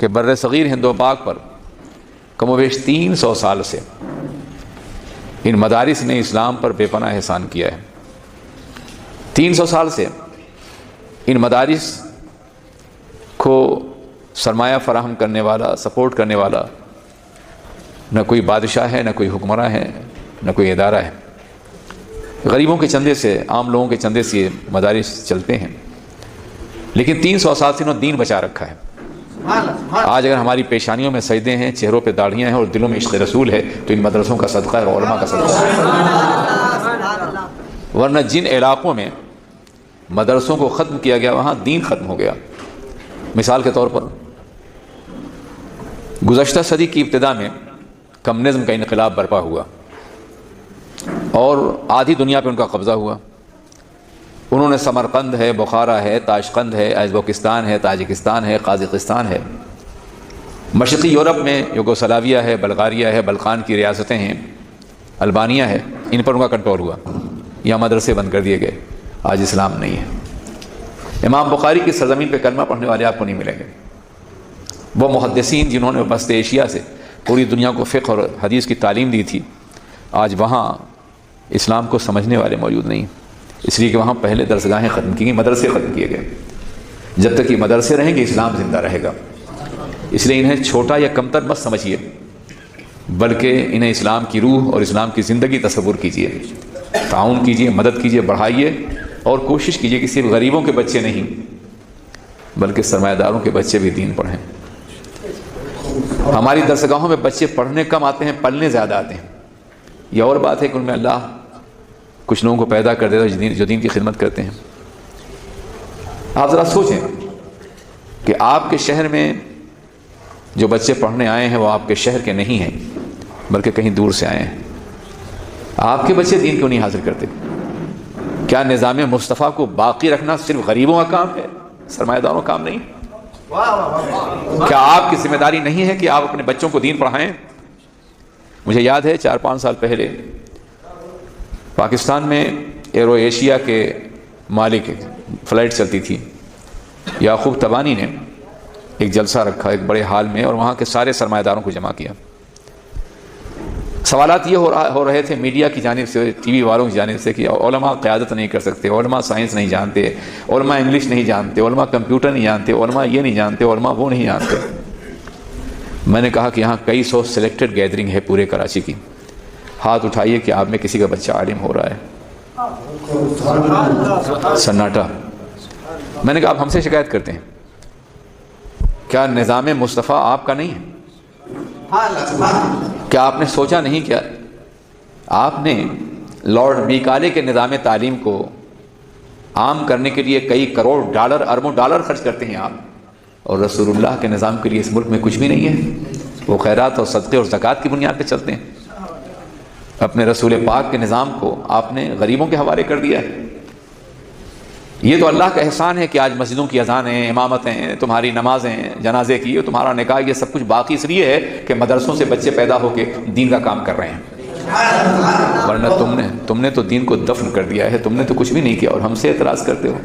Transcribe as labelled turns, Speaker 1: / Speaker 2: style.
Speaker 1: کہ بر صغیر ہند و پاک پر کم و بیش 300 سال سے ان مدارس نے اسلام پر بے پناہ احسان کیا ہے۔ 300 سال سے ان مدارس کو سرمایہ فراہم کرنے والا، سپورٹ کرنے والا نہ کوئی بادشاہ ہے، نہ کوئی حکمراں ہے، نہ کوئی ادارہ ہے۔ غریبوں کے چندے سے، عام لوگوں کے چندے سے یہ مدارس چلتے ہیں، لیکن 300 سال سے انہوں نے دین بچا رکھا ہے۔ آج اگر ہماری پیشانیوں میں سجدے ہیں، چہروں پہ داڑھیاں ہیں اور دلوں میں عشق رسول ہے تو ان مدرسوں کا صدقہ ہے اور علماء کا صدقہ ہے۔ ورنہ جن علاقوں میں مدرسوں کو ختم کیا گیا وہاں دین ختم ہو گیا۔ مثال کے طور پر گزشتہ صدی کی ابتدا میں کمیونزم کا انقلاب برپا ہوا اور آدھی دنیا پہ ان کا قبضہ ہوا۔ انہوں نے سمرقند ہے، بخارا ہے، تاشقند ہے، ازبکستان ہے، تاجکستان ہے، قازقستان ہے، مشرقی یورپ میں یوگوسلاویہ ہے، بلغاریہ ہے، بلقان کی ریاستیں ہیں، البانیہ ہے، ان پر ان کا کنٹرول ہوا۔ یہاں مدرسے بند کر دیے گئے۔ آج اسلام نہیں ہے۔ امام بخاری کی سرزمین پہ کلمہ پڑھنے والے آپ کو نہیں ملیں گے۔ وہ محدثین جنہوں نے وسط ایشیا سے پوری دنیا کو فقہ اور حدیث کی تعلیم دی تھی، آج وہاں اسلام کو سمجھنے والے موجود نہیں، اس لیے کہ وہاں پہلے درسگاہیں ختم کی گئی، مدرسے ختم کیے گئے۔ جب تک یہ مدرسے رہیں گے اسلام زندہ رہے گا۔ اس لیے انہیں چھوٹا یا کمتر مت سمجھیے، بلکہ انہیں اسلام کی روح اور اسلام کی زندگی تصور کیجیے، تعاون کیجیے، مدد کیجیے، بڑھائیے اور کوشش کیجیے کہ صرف غریبوں کے بچے نہیں بلکہ سرمایہ داروں کے بچے بھی دین پڑھیں۔ ہماری درسگاہوں میں بچے پڑھنے کم آتے ہیں، پلنے زیادہ آتے ہیں۔ یہ اور بات ہے کہ ان میں اللہ کچھ لوگوں کو پیدا کر دیتا ہے جو دین کی خدمت کرتے ہیں۔ آپ ذرا سوچیں کہ آپ کے شہر میں جو بچے پڑھنے آئے ہیں وہ آپ کے شہر کے نہیں ہیں بلکہ کہیں دور سے آئے ہیں۔ آپ کے بچے دین کیوں نہیں حاصل کرتے؟ کیا نظام مصطفیٰ کو باقی رکھنا صرف غریبوں کا کام ہے، سرمایہ داروں کا کام نہیں؟ کیا آپ کی ذمہ داری نہیں ہے کہ آپ اپنے بچوں کو دین پڑھائیں؟ مجھے یاد ہے 4-5 سال پہلے پاکستان میں ایرو ایشیا کے مالک فلائٹ چلتی تھی، یعقوب تبانی نے ایک جلسہ رکھا ایک بڑے ہال میں اور وہاں کے سارے سرمایہ داروں کو جمع کیا۔ سوالات یہ ہو رہے تھے میڈیا کی جانب سے، ٹی وی والوں کی جانب سے کہ علماء قیادت نہیں کر سکتے، علماء سائنس نہیں جانتے، علماء انگلش نہیں جانتے، علماء کمپیوٹر نہیں جانتے، علماء یہ نہیں جانتے، علماء وہ نہیں جانتے۔ میں نے کہا کہ یہاں کئی سو سلیکٹڈ گیدرنگ ہے پورے کراچی کی، ہاتھ اٹھائیے کہ آپ میں کسی کا بچہ عالم ہو رہا ہے۔ سناٹا۔ میں نے کہا آپ ہم سے شکایت کرتے ہیں، کیا نظام مصطفیٰ آپ کا نہیں ہے؟ کیا آپ نے سوچا نہیں کیا آپ نے لارڈ میکالے کے نظام تعلیم کو عام کرنے کے لیے کئی کروڑ ڈالر، اربوں ڈالر خرچ کرتے ہیں آپ، اور رسول اللہ کے نظام کے لیے اس ملک میں کچھ بھی نہیں ہے؟ وہ خیرات اور صدقے اور زکوٰۃ کی بنیاد پہ چلتے ہیں۔ اپنے رسول پاک کے نظام کو آپ نے غریبوں کے حوالے کر دیا ہے۔ یہ تو اللہ کا احسان ہے کہ آج مسجدوں کی اذانیں، امامتیں، تمہاری نمازیں، جنازے کی، تمہارا نکاح، یہ سب کچھ باقی اس لیے ہے کہ مدرسوں سے بچے پیدا ہو کے دین کا کام کر رہے ہیں، ورنہ تم نے تو دین کو دفن کر دیا ہے، تم نے تو کچھ بھی نہیں کیا اور ہم سے اعتراض کرتے ہو۔